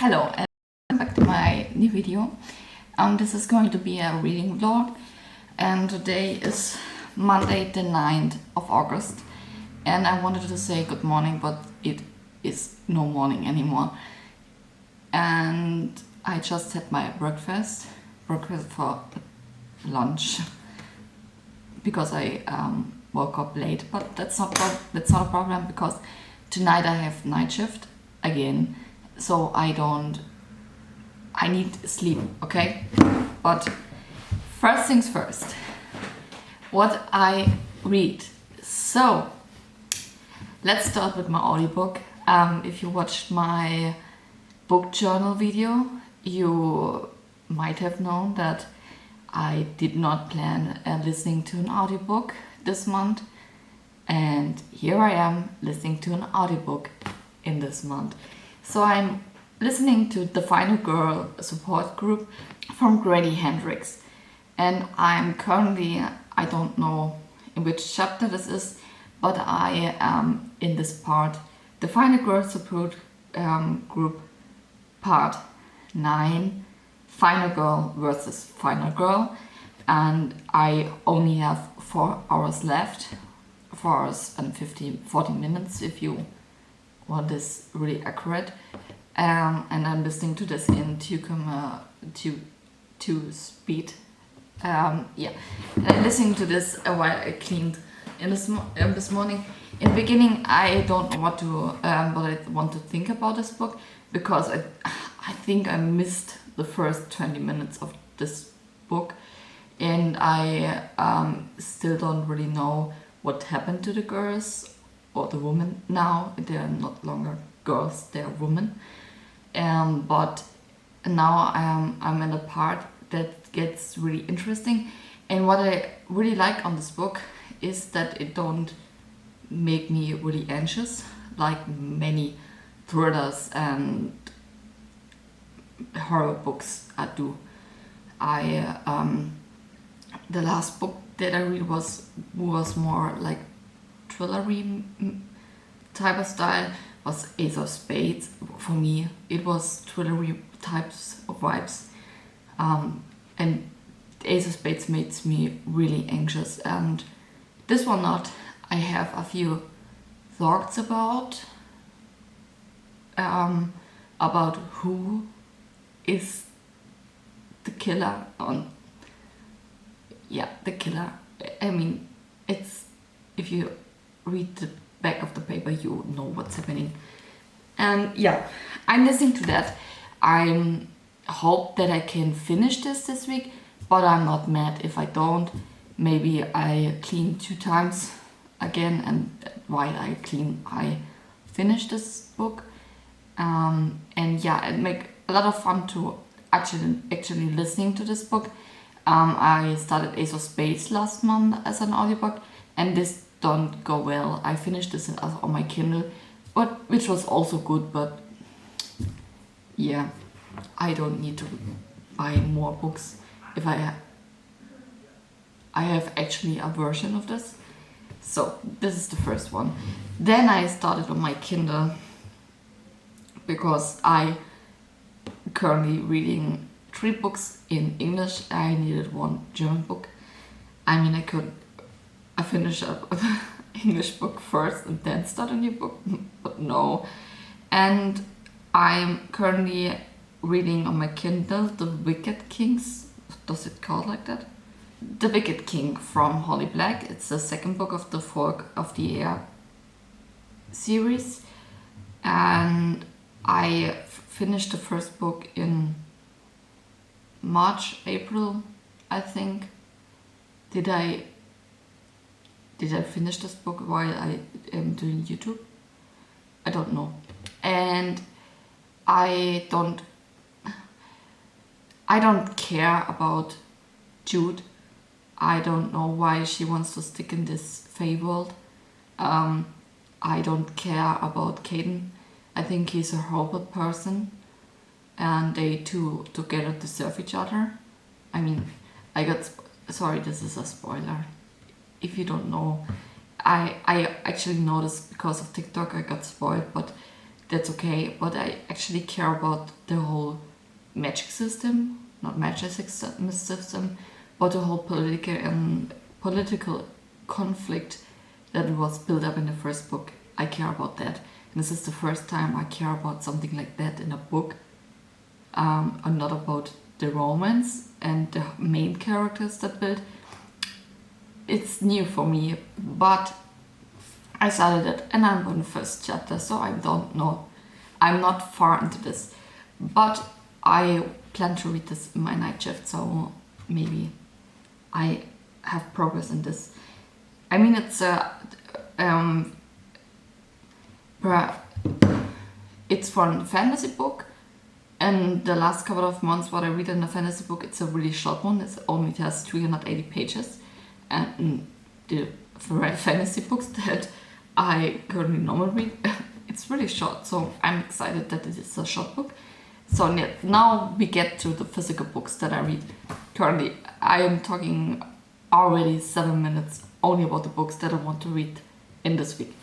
Hello and welcome back to my new video. This is going to be a reading vlog, and today is Monday the 9th of August, and I wanted to say good morning, but it is no morning anymore. And I just had my breakfast for lunch because I woke up late, but that's not a problem because tonight I have night shift again. So I need sleep, okay? But first things first, what I read. So let's start with my audiobook. If you watched my book journal video, you might have known that I did not plan listening to an audiobook this month. And here I am listening to an audiobook in this month. So I'm listening to The Final Girl support group from Grady Hendrix. And I'm currently, I don't know in which chapter this is, but I am in this part, The Final Girl support group part 9, Final Girl versus Final Girl. And I only have 4 hours left, 4 hours and 40 minutes if you want this really accurate. And I'm listening to this in 2 speed. And I'm listening to this while I cleaned in this morning. In the beginning, I don't know what I want to think about this book, because I think I missed the first 20 minutes of this book, and I still don't really know what happened to the girls or the women now. They are not longer girls, they are women. But now I'm in a part that gets really interesting, and what I really like on this book is that it don't make me really anxious like many thrillers and horror books do. The last book that I read was more like thrillery type of style, was Ace of Spades. For me, it was thrillery types of vibes, and Ace of Spades makes me really anxious, and this one not. I have a few thoughts about who is the killer the killer. I mean, it's, if you read the back of the paper, you know what's happening. And yeah, I'm listening to that. I hope that I can finish this week, but I'm not mad if I don't. Maybe I clean 2 times again, and while I clean, I finish this book. And yeah, it make a lot of fun to actually listening to this book. I started Ace of Spades last month as an audiobook, and this don't go well. I finished this on my Kindle, which was also good, but yeah, I don't need to buy more books if I have actually a version of this. So this is the first one. Then I started on my Kindle because I currently reading 3 books in English. I needed 1 German book. I mean, I finish up an English book first and then start a new book, but no. And I'm currently reading on my Kindle The Wicked Kings. Does it call like that? The Wicked King from Holly Black. It's the 2nd book of the Folk of the Air series, and I finished the first book in March, April, I think. Did I finish this book while I am doing YouTube? I don't know. And I don't care about Jude. I don't know why she wants to stick in this Fae world. I don't care about Caden. I think he's a horrible person, and they two together deserve each other. I mean, sorry, this is a spoiler. If you don't know, I actually noticed because of TikTok I got spoiled, but that's okay. But I actually care about the whole magic system, not magic system, but the whole political conflict that was built up in the first book. I care about that. And this is the first time I care about something like that in a book, and not about the romance and the main characters that build. It's new for me, but I started it and I'm on the first chapter, so I don't know. I'm not far into this, but I plan to read this in my night shift, so maybe I have progress in this. I mean, it's it's for a fantasy book, and the last couple of months what I read in a fantasy book, it's a really short one. It only has 380 pages, and the fantasy books that I currently normally read, it's really short, so I'm excited that it is a short book. So now we get to the physical books that I read. Currently, I am talking already 7 minutes only about the books that I want to read in this week.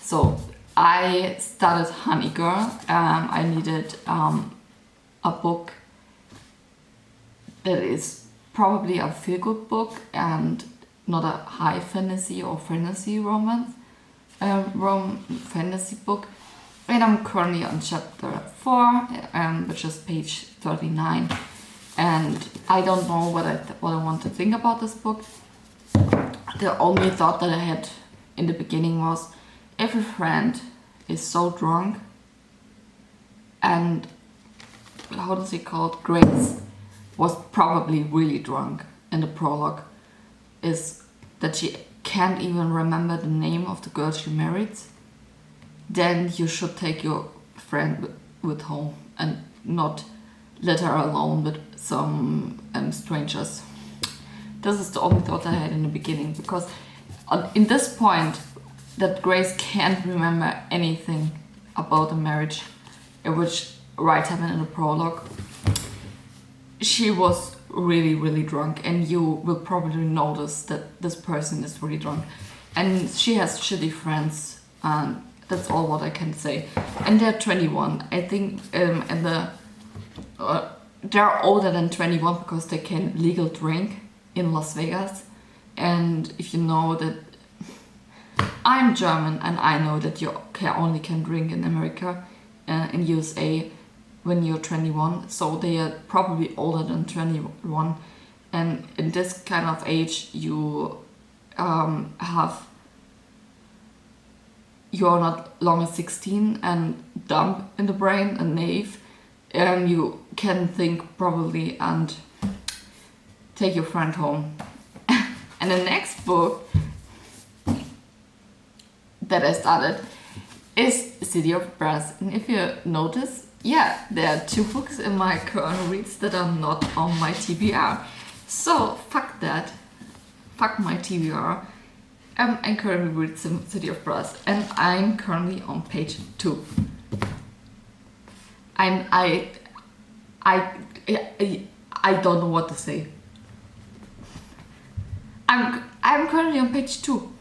So I started Honey Girl. I needed a book that is probably a feel-good book and not a high fantasy or fantasy romance fantasy book. And I'm currently on chapter 4, which is page 39. And I don't know what I want to think about this book. The only thought that I had in the beginning was, every friend is so drunk, and how does it called? Grace was probably really drunk in the prologue, is that she can't even remember the name of the girl she married. Then you should take your friend with home and not let her alone with some strangers. This is the only thought I had in the beginning, because in this point that Grace can't remember anything about the marriage, which right happened in the prologue, she was really, really drunk, and you will probably notice that this person is really drunk. And she has shitty friends, and that's all what I can say. And they're 21. I think and they're older than 21 because they can legal drink in Las Vegas. And if you know that I'm German, and I know that you only can drink in America, in USA, when you're 21. So they are probably older than 21. And in this kind of age, you you're not longer 16 and dumb in the brain and naive. You can think probably and take your friend home. And the next book that I started is City of Brass. And if you notice, yeah, there are 2 books in my current reads that are not on my TBR. So fuck that. Fuck my TBR. I'm currently reading City of Brass, and I'm currently on page 2. I don't know what to say. I'm currently on page 2.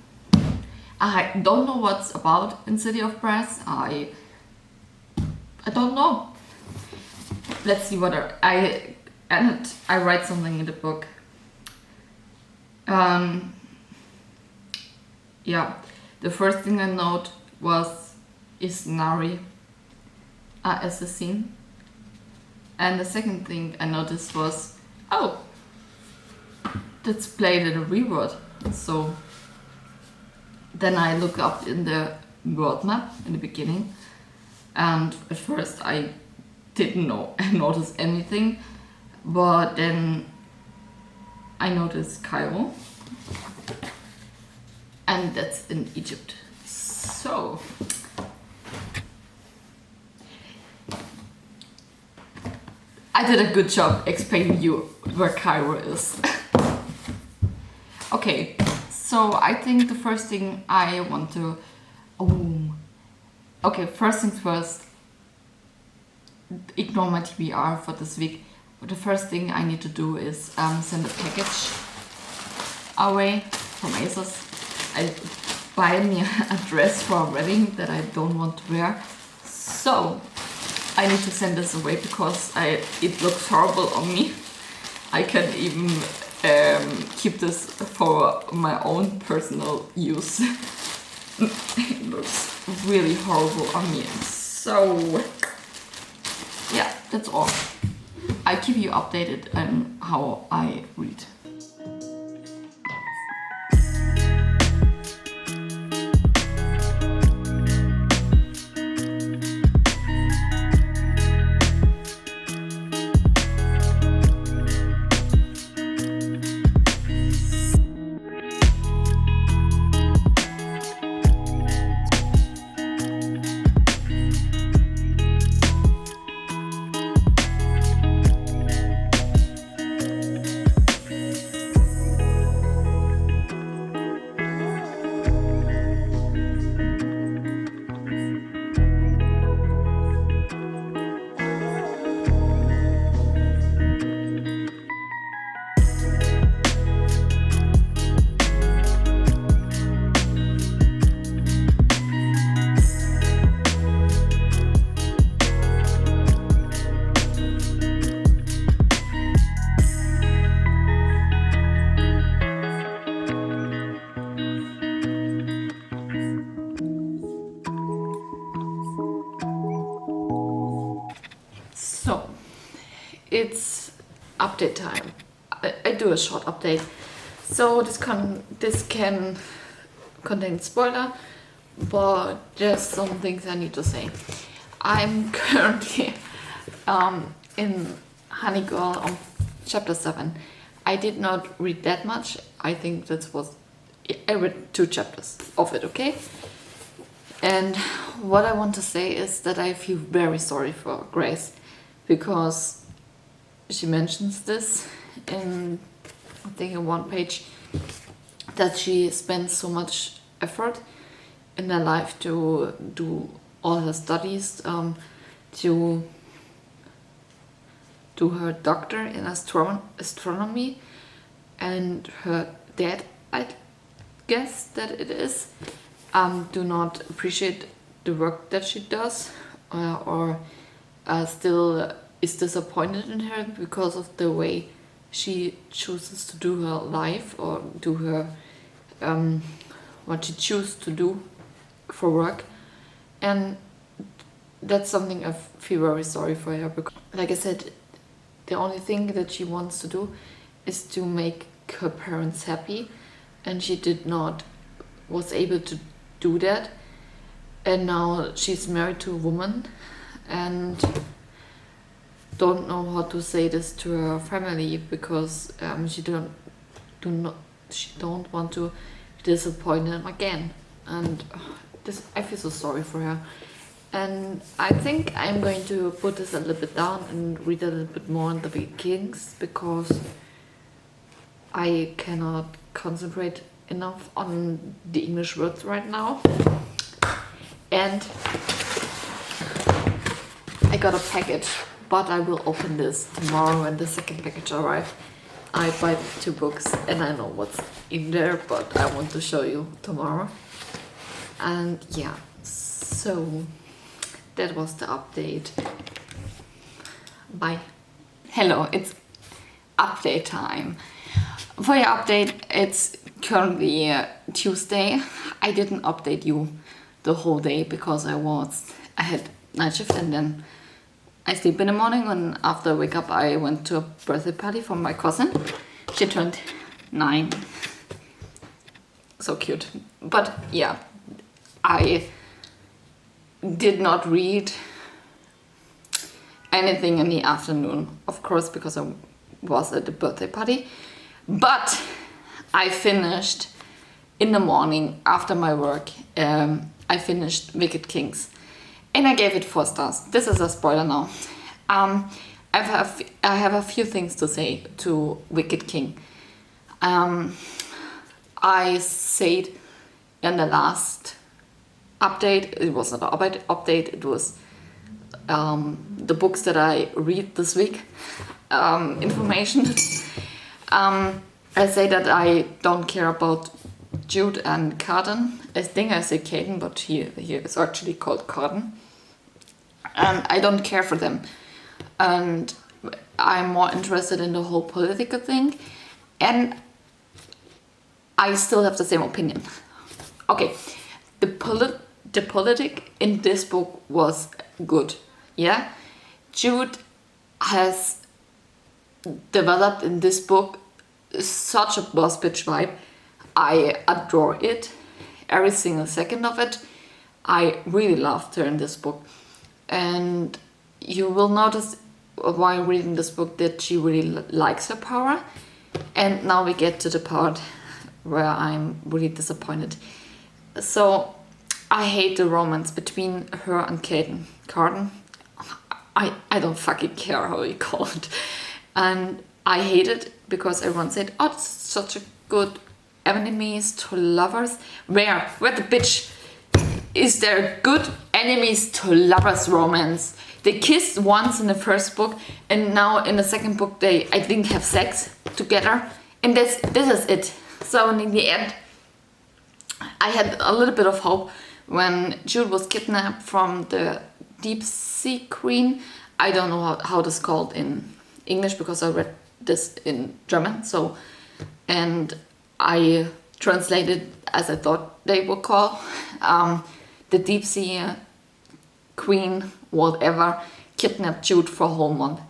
I don't know what's about in City of Brass. I don't know. Let's see what I write something in the book. Yeah, the first thing I note was, is Nari an assassin? And the second thing I noticed was, oh, that's played in a reword. So then I look up in the word map in the beginning, and at first I didn't notice anything, but then I noticed Cairo, and that's in Egypt. So I did a good job explaining you where Cairo is. Okay, so I think the first thing I want to... Okay, first things first, ignore my TBR for this week. But the first thing I need to do is send a package away from ASOS. I buy me a dress for a wedding that I don't want to wear. So I need to send this away because it looks horrible on me. I can't even keep this for my own personal use. It looks really horrible on me. So yeah, that's all. I keep you updated on how I read. So, it's update time. I do a short update. So this can contain spoiler, but there's some things I need to say. I'm currently in Honey Girl on chapter 7. I did not read that much. I think I read 2 chapters of it, okay? And what I want to say is that I feel very sorry for Grace, because she mentions this in, I think, in one page, that she spends so much effort in her life to do all her studies, to do her doctor in astronomy, and her dad, I guess that it is, do not appreciate the work that she does, or still is disappointed in her because of the way she chooses to do her life, or do her what she chooses to do for work. And that's something I feel very sorry for her, because, like I said, the only thing that she wants to do is to make her parents happy, and she was able to do that. And now she's married to a woman and don't know how to say this to her family, because she don't want to disappoint them again. And I feel so sorry for her. And I think I'm going to put this a little bit down and read a little bit more on the beginnings, because I cannot concentrate enough on the English words right now. And I got a package, but I will open this tomorrow when the second package arrives. I buy 2 books and I know what's in there, but I want to show you tomorrow. And yeah, so that was the update. Bye. Hello, it's update time. For your update, it's currently Tuesday. I didn't update you the whole day because I had night shift, and then I sleep in the morning, and after I wake up I went to a birthday party for my cousin. She turned 9. So cute. But yeah, I did not read anything in the afternoon, of course, because I was at the birthday party. But I finished in the morning after my work. I finished Wicked Kings, and I gave it 4 stars. This is a spoiler now. I have a few things to say to Wicked King. I said in the last update, it was not an update, it was the books that I read this week, information. I say that I don't care about Jude and Carden. I think I say Caden, but he is actually called Carden. and I don't care for them. And I'm more interested in the whole political thing, and I still have the same opinion. Okay, the politic in this book was good, yeah? Jude has developed in this book such a boss bitch vibe. I adore it, every single second of it. I really loved her in this book, and you will notice while reading this book that she really likes her power. And now we get to the part where I'm really disappointed. So I hate the romance between her and Caden. Carden? I don't fucking care how you call it. And I hate it because everyone said, oh, it's such a good enemies to lovers. Where the bitch is there good enemies to lovers romance? They kissed once in the first book, and now in the second book they, I think, have sex together, and this is it. So in the end, I had a little bit of hope when Jude was kidnapped from the deep sea queen. I don't know how this is called in English because I read this in German. So, and I translated as I thought they would call the deep sea queen, whatever, kidnapped Jude for a whole month,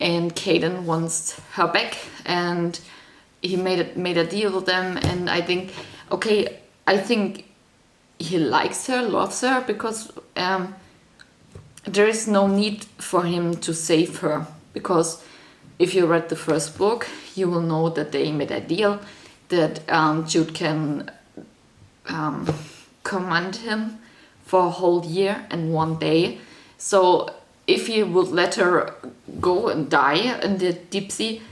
and Caden wants her back, and he made a deal with them. And I think, okay, I think he likes her, loves her, because there is no need for him to save her, because if you read the first book, you will know that they made a deal that Jude can command him for a whole year and 1 day. So if he would let her go and die in the deep sea,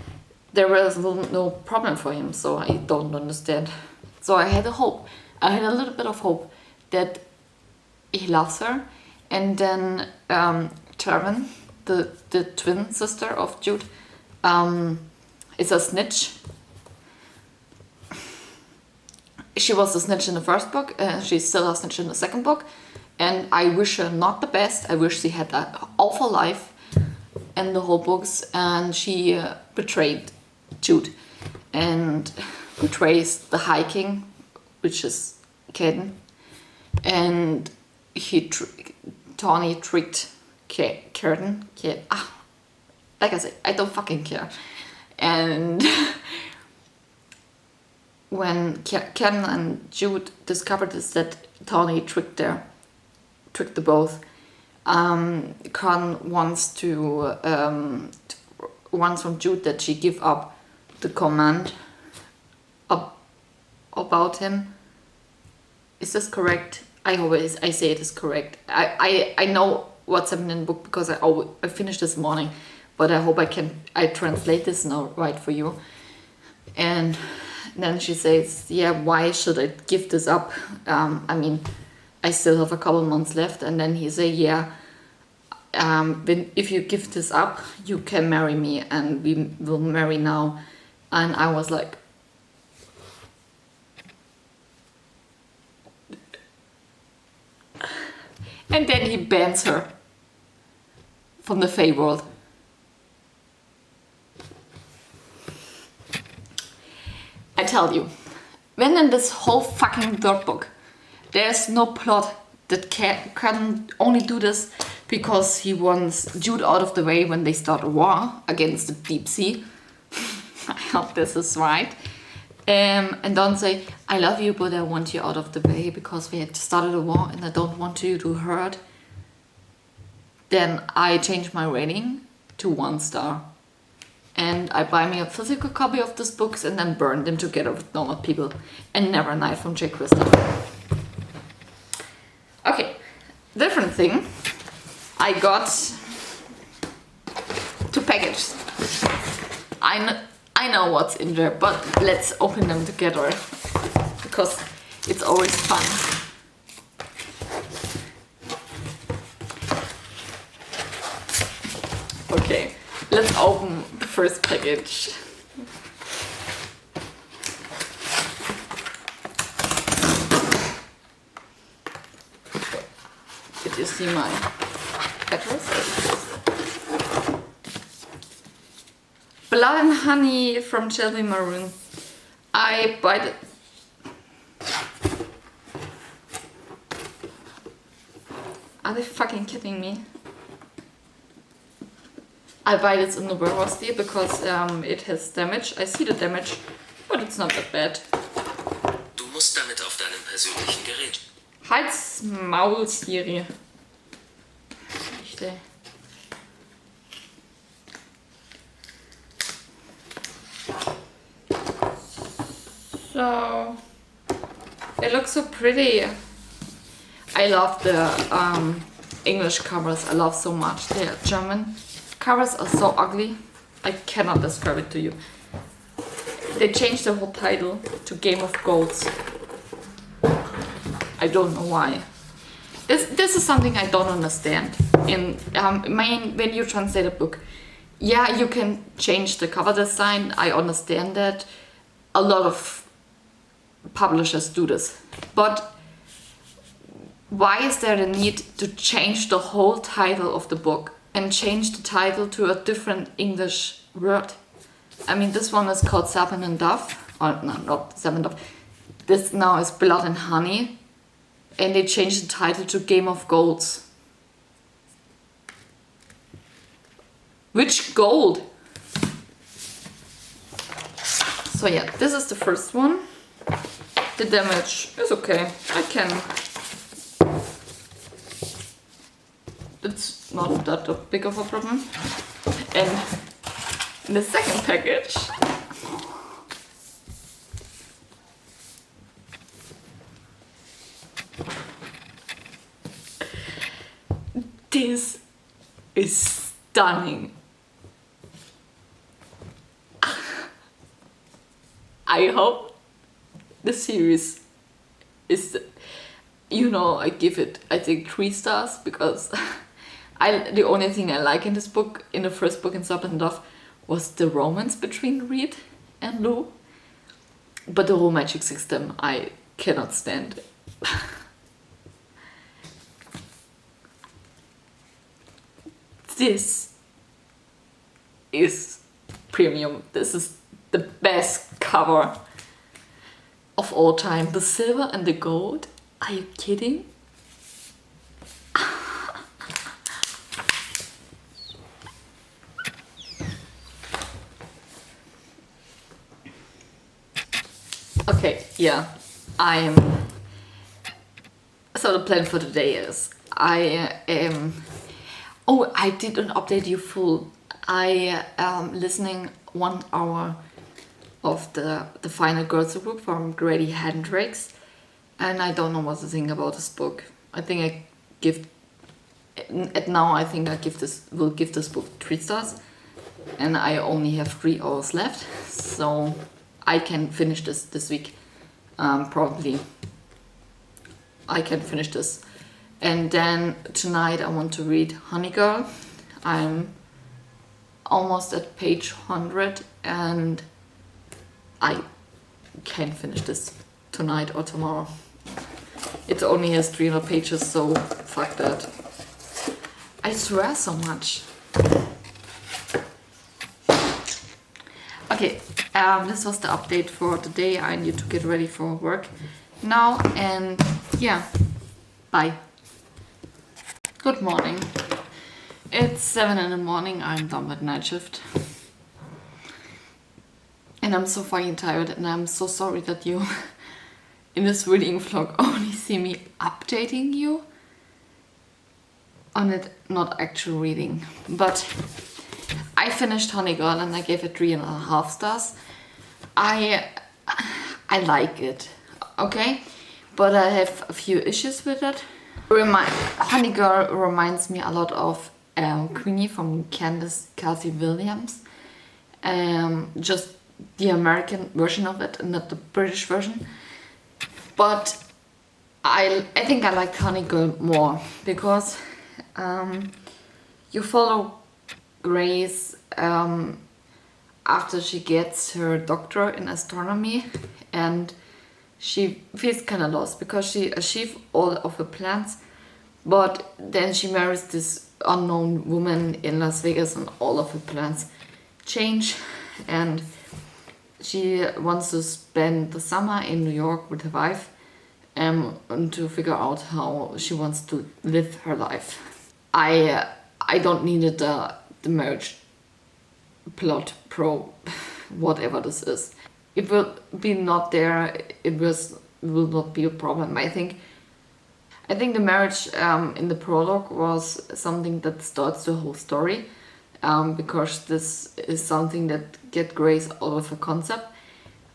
there was no problem for him. So I don't understand. So I had a hope. I had a little bit of hope that he loves her. And then Trevin, the twin sister of Jude, is a snitch. She was a snitch in the first book, she's still a snitch in the second book, and I wish her not the best. I wish she had an awful life in the whole books, and she betrayed Jude and betrays the High King, which is Caden, and Tawny tricked Caden. Like I said, I don't fucking care. And when Ken and Jude discovered this, that Tawny tricked the both, Con wants wants from Jude that she give up the command about him. Is this correct? I say it is correct. I know what's happening in the book because I finished this morning, but I hope I translate this now right for you. And then she says, yeah, why should I give this up? I mean, I still have a couple months left. And then he say, yeah, if you give this up, you can marry me and we will marry now. And I was like, and then he bans her from the Fae world. I tell you, when in this whole fucking third book, there's no plot that can only do this because he wants Jude out of the way when they start a war against the deep sea. I hope this is right. And don't say, I love you, but I want you out of the way because we had started a war and I don't want you to hurt. Then I change my rating to 1 star. And I buy me a physical copy of these books and then burn them together with normal people. And Never Night from Jay Crystal. Okay, different thing. I got 2 packages. I know what's in there, but let's open them together because it's always fun. Okay, let's open the first package. Did you see my Petals. Blood and Honey from Cheel Maroon. I bought it. Are they fucking kidding me? I buy this in the warehouse deal because it has damage. I see the damage, but it's not that bad. Du musst damit auf deinem persönlichen Gerät. Halt's Maul, Siri. Echt, ey. So, it looks so pretty. I love the English covers. I love so much. The German covers are so ugly. I cannot describe it to you. They changed the whole title to Game of Golds. I don't know why. This is something I don't understand. In when you translate a book, yeah, you can change the cover design. I understand that. A lot of publishers do this, but why is there the need to change the whole title of the book and change the title to a different English word? I mean, this one is called Serpent and Dove, or no, not Serpent and Dove. This now is Blood and Honey, and they changed the title to Game of Golds. Which gold? So yeah, this is the first one. The damage is okay. I can. It's not that big of a problem. And in the second package, this is stunning. I hope the series is, you know, I give it, I think 3 stars because the only thing I like in this book, in the first book in Serpent and Dove, was the romance between Reed and Lou. But the whole magic system I cannot stand. This is premium. This is the best cover of all time. The silver and the gold. Are you kidding? Okay, yeah, so the plan for today is, I didn't update you full. I am listening 1 hour of the final girls group from Grady Hendrix, and I don't know what to think about this book. I think I will give this book 3 stars, and I only have 3 hours left, so I can finish this week. Probably I can finish this, and then tonight I want to read Honey Girl. I'm almost at page 100 and I can finish this tonight or tomorrow. It only has 300 pages, so fuck that. I swear so much. Okay, this was the update for today. I need to get ready for work now, and yeah, bye. Good morning. It's 7 in the morning. I'm done with night shift. And I'm so fucking tired, and I'm so sorry that you in this reading vlog only see me updating you on it, not actual reading. But I finished Honey Girl and I gave it 3.5 stars. I like it, okay? But I have a few issues with it. Honey Girl reminds me a lot of Queenie from Candace Kelsey Williams. Just the American version of it, not the British version. But I think I like Honey Girl more because you follow Grace after she gets her doctorate in astronomy, and she feels kind of lost because she achieved all of her plans, but then she marries this unknown woman in Las Vegas, and all of her plans change, and she wants to spend the summer in New York with her wife, and to figure out how she wants to live her life. I don't need the marriage plot pro whatever this is. It will be not there. It will not be a problem. I think the marriage in the prologue was something that starts the whole story, because this is something that get Grace out of her concept.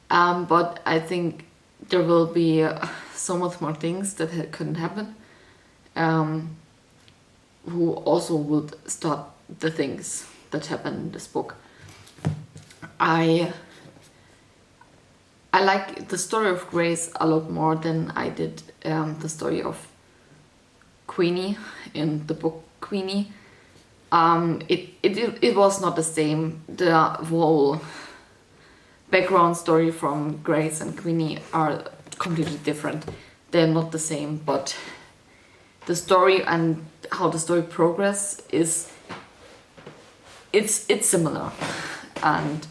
But I think there will be so much more things that couldn't happen, who also would start the things that happen in this book. I like the story of Grace a lot more than I did the story of Queenie in the book Queenie. It was not the same. The whole background story from Grace and Queenie are completely different. They're not the same, but the story and how the story progress is it's similar, and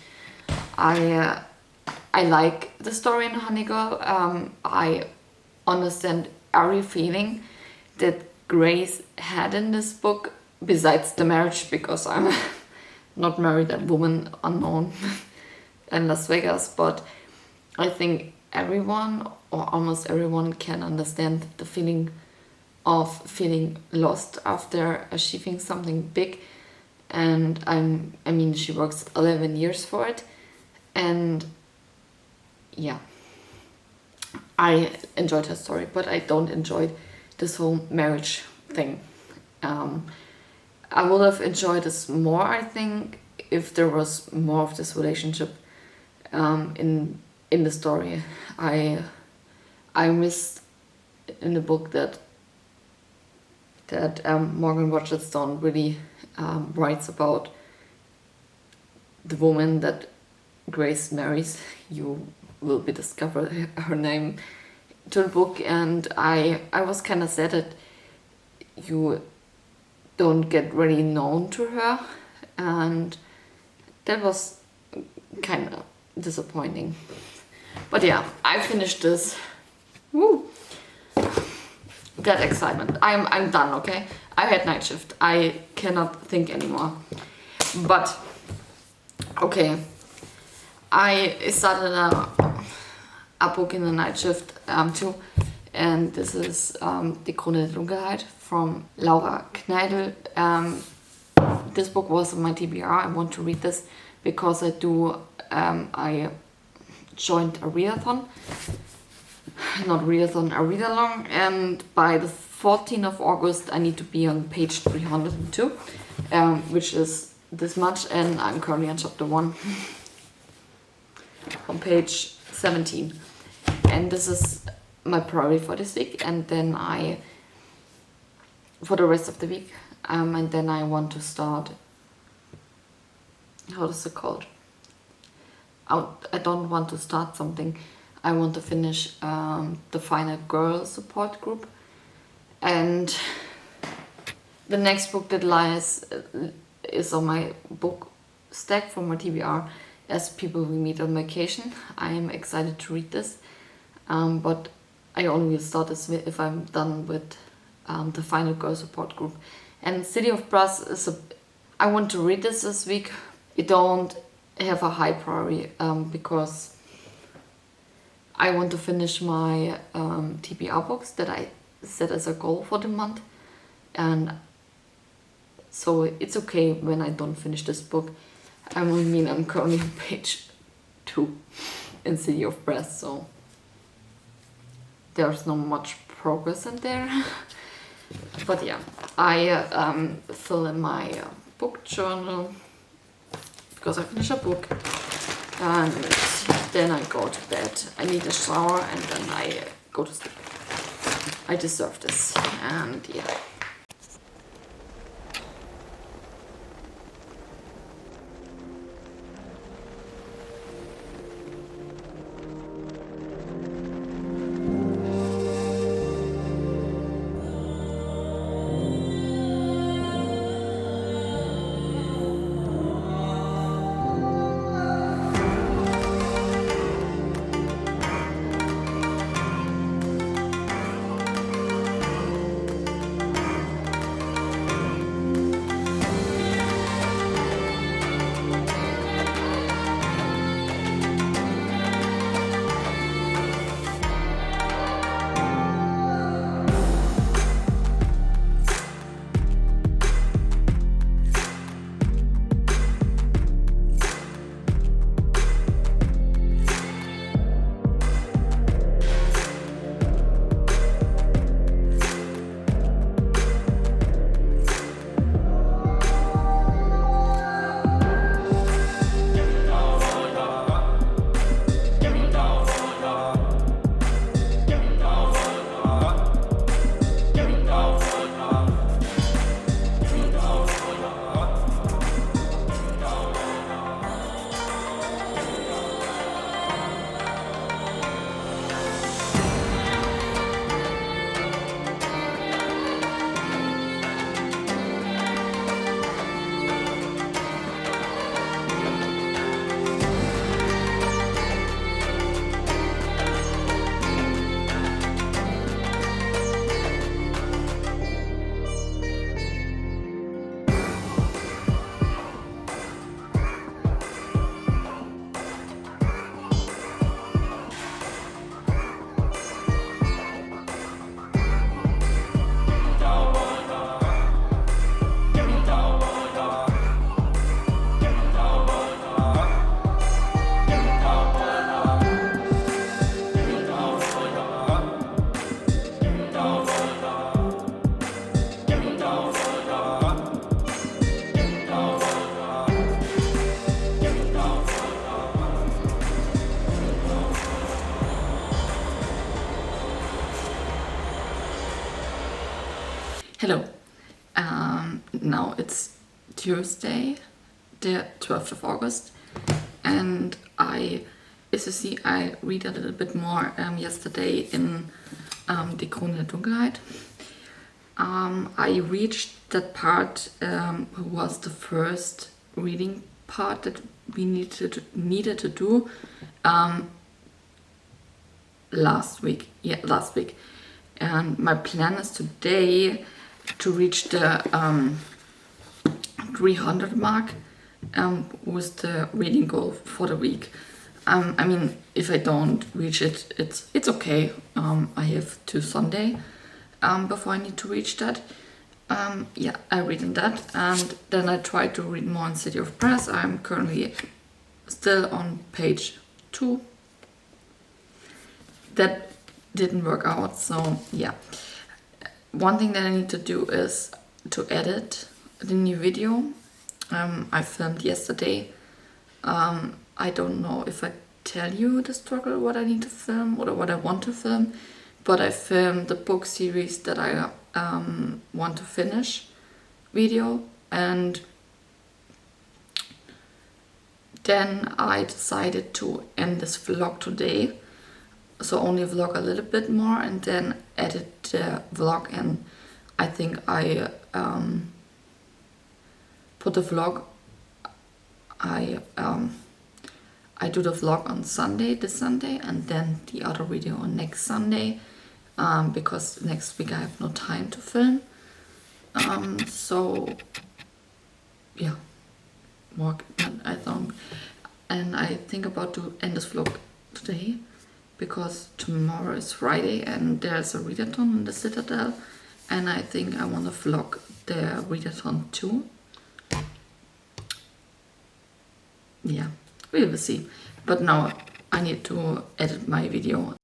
I like the story in Honey Girl. I understand every feeling that Grace had in this book, besides the marriage, because I'm not married, a woman unknown in Las Vegas, but I think everyone, or almost everyone, can understand the feeling of feeling lost after achieving something big. And I mean, she works 11 years for it, and yeah, I enjoyed her story, but I don't enjoy this whole marriage thing. I would have enjoyed this more, I think, if there was more of this relationship in the story. I missed in the book that Morgan Rochestone really writes about the woman that Grace marries. You will be discovered her name to the book, and I was kind of sad that you don't get really known to her, and that was kind of disappointing. But yeah, I finished this. Woo! That excitement. I'm done, okay? I had night shift. I cannot think anymore. But okay, I started a book in the night shift too, and this is Die Krone der Dunkelheit from Laura Kneidl. This book was on my TBR. I want to read this because I joined a readathon. Not readathon, a read-along, and by the 14th of August I need to be on page 302, which is this much, and I'm currently on chapter 1 on page 17, and this is my priority for this week, and then for the rest of the week, and then I want to start, how is it called? I don't want to start something. I want to finish the final girl support group, and the next book that lies is on my book stack from my TBR as People We Meet on Vacation. I am excited to read this, but I only will start this if I'm done with the final girl support group. And City of Brass I want to read this week. I don't have a high priority because I want to finish my TBR books that I set as a goal for the month, and so it's okay when I don't finish this book. I mean, I'm currently on page 2 in City of Brass, so there's not much progress in there. But yeah, I fill in my book journal because I finish a book, and then I go to bed. I need a shower, and then I go to sleep. I deserve this, and yeah. now it's Tuesday, the 12th of August, and as you see, I read a little bit more yesterday in the Krone der Dunkelheit. I reached that part, was the first reading part that we needed to do last week. And my plan is today to reach the 300 mark with the reading goal for the week. I mean, if I don't reach it, it's okay. I have to Sunday before I need to reach that. I read in that, and then I try to read more in City of Press. I'm currently still on page 2. That didn't work out, so yeah. One thing that I need to do is to edit the new video I filmed yesterday. I don't know if I tell you the struggle, what I need to film or what I want to film, but I filmed the book series that I want to finish video, and then I decided to end this vlog today, so only vlog a little bit more and then edit the vlog. And I think I put the vlog, I do the vlog on this Sunday, and then the other video on next Sunday, because next week I have no time to film. So yeah, work. And I think about to end this vlog today, because tomorrow is Friday and there's a readathon in the Citadel, and I think I want to vlog the readathon too. Yeah, we will see. But now I need to edit my video.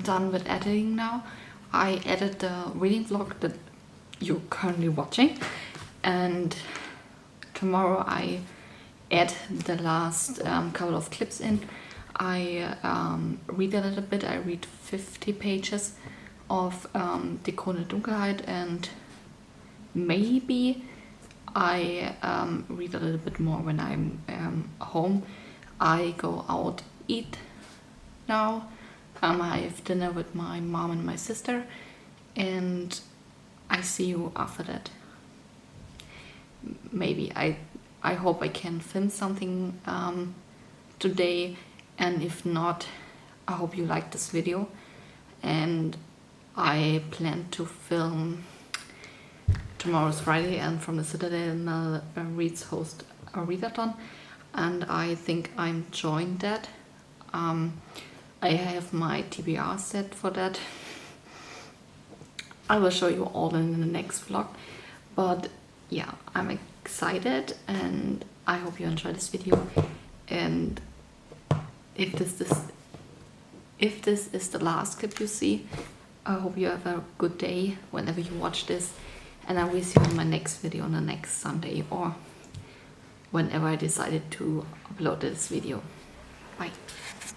done with editing now. I edited the reading vlog that you're currently watching, and tomorrow I add the last couple of clips in. I read a little bit. I read 50 pages of the Krone der Dunkelheit, and maybe I read a little bit more when I'm home. I go out eat now. I have dinner with my mom and my sister, and I see you after that. Maybe I hope I can film something today, and if not, I hope you like this video. And I plan to film tomorrow's Friday, and from the Citadel Reads host a readathon, and I think I'm enjoying that. I have my TBR set for that. I will show you all in the next vlog, but yeah, I'm excited and I hope you enjoy this video. And if this is the last clip you see, I hope you have a good day whenever you watch this, and I will see you in my next video on the next Sunday, or whenever I decided to upload this video. Bye.